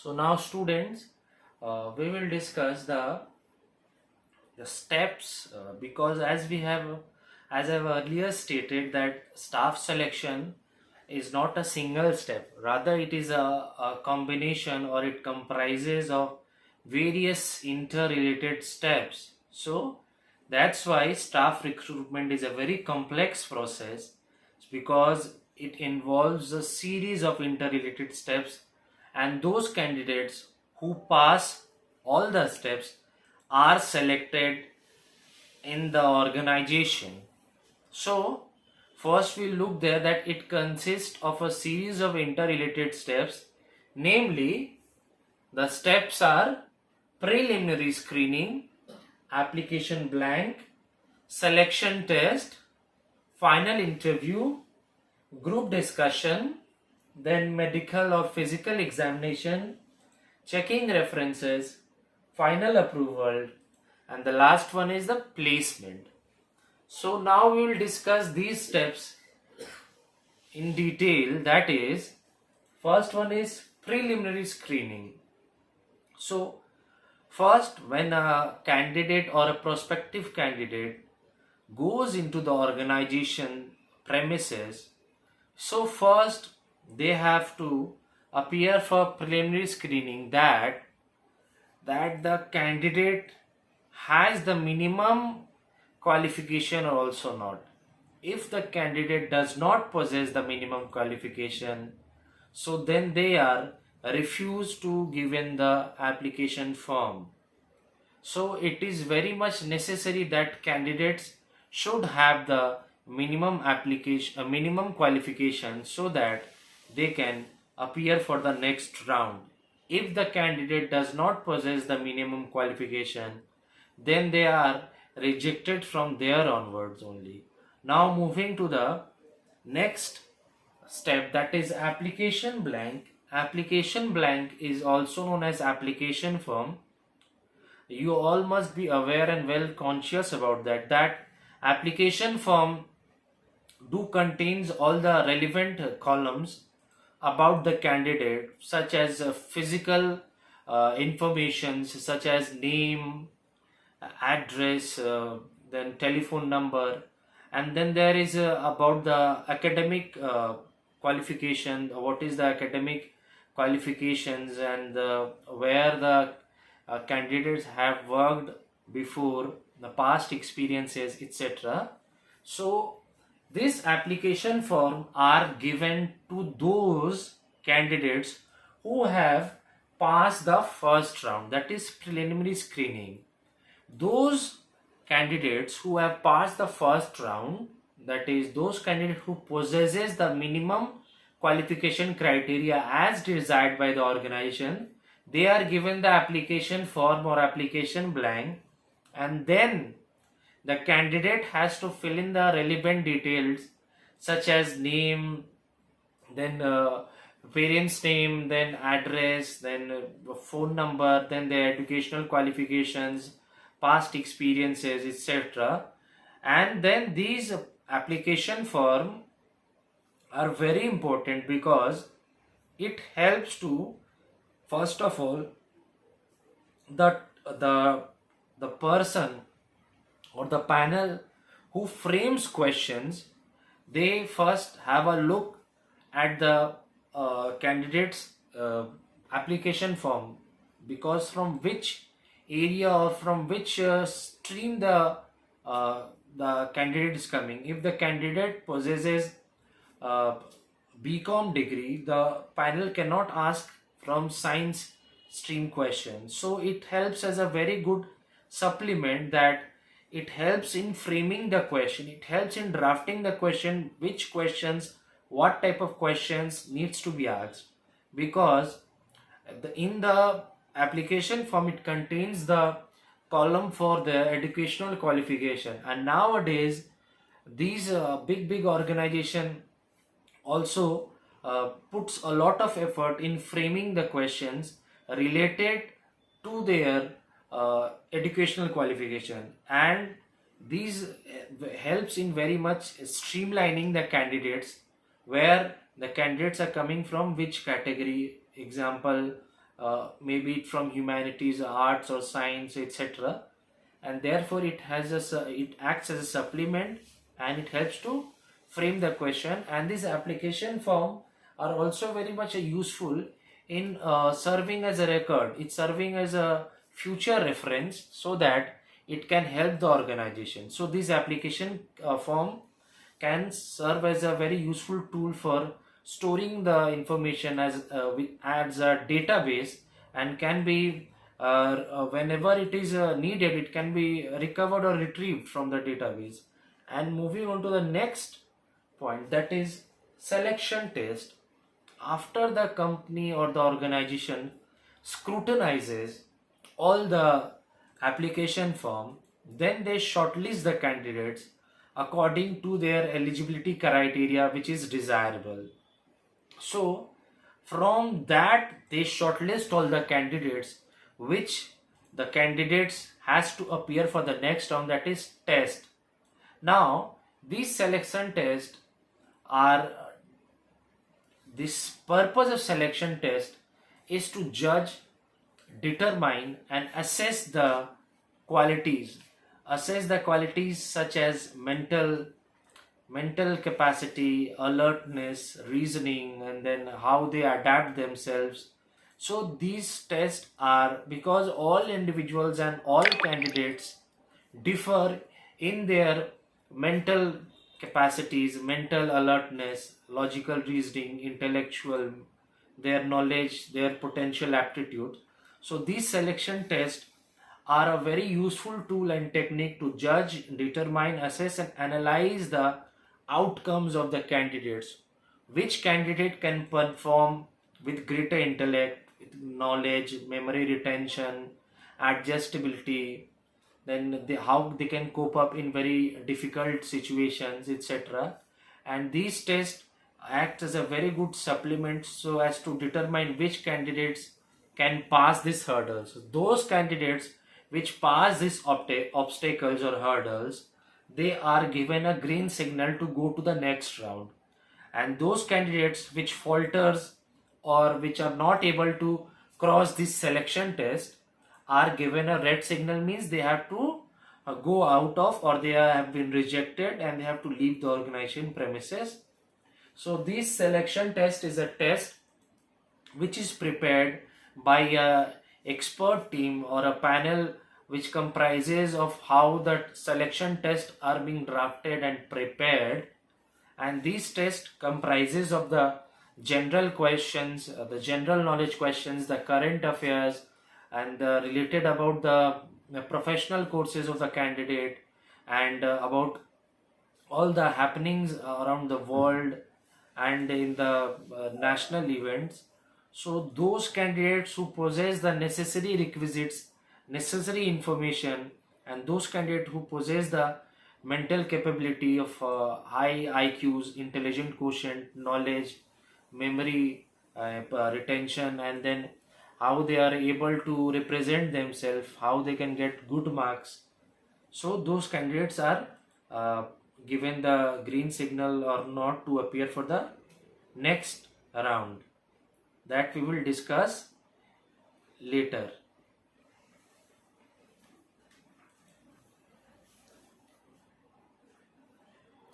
So now students, we will discuss the steps because as I've earlier stated that staff selection is not a single step, rather it is a combination, or it comprises of various interrelated steps. So that's why staff recruitment is a very complex process, because it involves a series of interrelated steps, and those candidates who pass all the steps are selected in the organization. So, first we look there that it consists of a series of interrelated steps, namely, the steps are preliminary screening, application blank, selection test, final interview, group discussion, then medical or physical examination, checking references, final approval, and the last one is the placement. So now we will discuss these steps in detail. That is, first one is preliminary screening. So first, when a candidate or a prospective candidate goes into the organization premises, so first they have to appear for preliminary screening, that the candidate has the minimum qualification or also not. If the candidate does not possess the minimum qualification, so then they are refused to given the application form. So it is very much necessary that candidates should have the minimum qualification, so that they can appear for the next round. If the candidate does not possess the minimum qualification, then they are rejected from there onwards only. Now moving to the next step, that is application blank. Application blank is also known as application form. You all must be aware and well conscious about that application form do contains all the relevant columns about the candidate, such as physical information such as name, address, then telephone number, and then there is about the academic qualification, what is the academic qualifications, and where the candidates have worked before, the past experiences, etc. So this application form are given to those candidates who have passed the first round, that is preliminary screening. Those candidates who have passed the first round, that is those candidates who possesses the minimum qualification criteria as desired by the organization, they are given the application form or application blank, and then the candidate has to fill in the relevant details such as name, then parents name, then address, then phone number, then their educational qualifications, past experiences, etc. And then these application form are very important, because it helps to, first of all, the the the person or the panel who frames questions, they first have a look at the candidate's application form, because from which area or from which stream the candidate is coming. If the candidate possesses uh, BCom degree, the panel cannot ask from science stream questions. So it helps as a very good supplement, that it helps in framing the question, it helps in drafting the question, which questions, what type of questions needs to be asked, because in the application form it contains the column for the educational qualification. And nowadays these big organization also puts a lot of effort in framing the questions related to their educational qualification, and these helps in very much streamlining the candidates, where the candidates are coming from which category. Example, maybe from humanities, arts, or science, etc. And therefore it acts as a supplement, and it helps to frame the question. And this application form are also very much useful in serving as a record. It's serving as a future reference so that it can help the organization. So this application form can serve as a very useful tool for storing the information as a database, and can be whenever it is needed, it can be recovered or retrieved from the database. And moving on to the next point, that is selection test. After the company or the organization scrutinizes all the application form, then they shortlist the candidates according to their eligibility criteria which is desirable. So from that they shortlist all the candidates, which the candidates has to appear for the next round, that is test. Now these selection tests are this purpose of selection test is to judge, determine, and assess the qualities such as mental capacity, alertness, reasoning, and then how they adapt themselves. So these tests are, because all individuals and all candidates differ in their mental capacities, mental alertness, logical reasoning, intellectual, their knowledge, their potential aptitude. So these selection tests are a very useful tool and technique to judge, determine, assess, and analyze the outcomes of the candidates. Which candidate can perform with greater intellect, with knowledge, memory retention, adjustability, then how they can cope up in very difficult situations, etc. And these tests act as a very good supplement so as to determine which candidates can pass these hurdles. Those candidates which pass these obstacles or hurdles, they are given a green signal to go to the next round. And those candidates which falters or which are not able to cross this selection test are given a red signal, means they have to go out of, or they have been rejected and they have to leave the organization premises. So this selection test is a test which is prepared by a expert team or a panel, which comprises of how the selection tests are being drafted and prepared. And these tests comprises of the general questions, the general knowledge questions, the current affairs, and related about the professional courses of the candidate, and about all the happenings around the world and in the national events. So those candidates who possess the necessary requisites, necessary information, and those candidates who possess the mental capability of high IQs, intelligent quotient, knowledge, memory, retention, and then how they are able to represent themselves, how they can get good marks. So those candidates are uh, given the green signal or not to appear for the next round. That we will discuss later.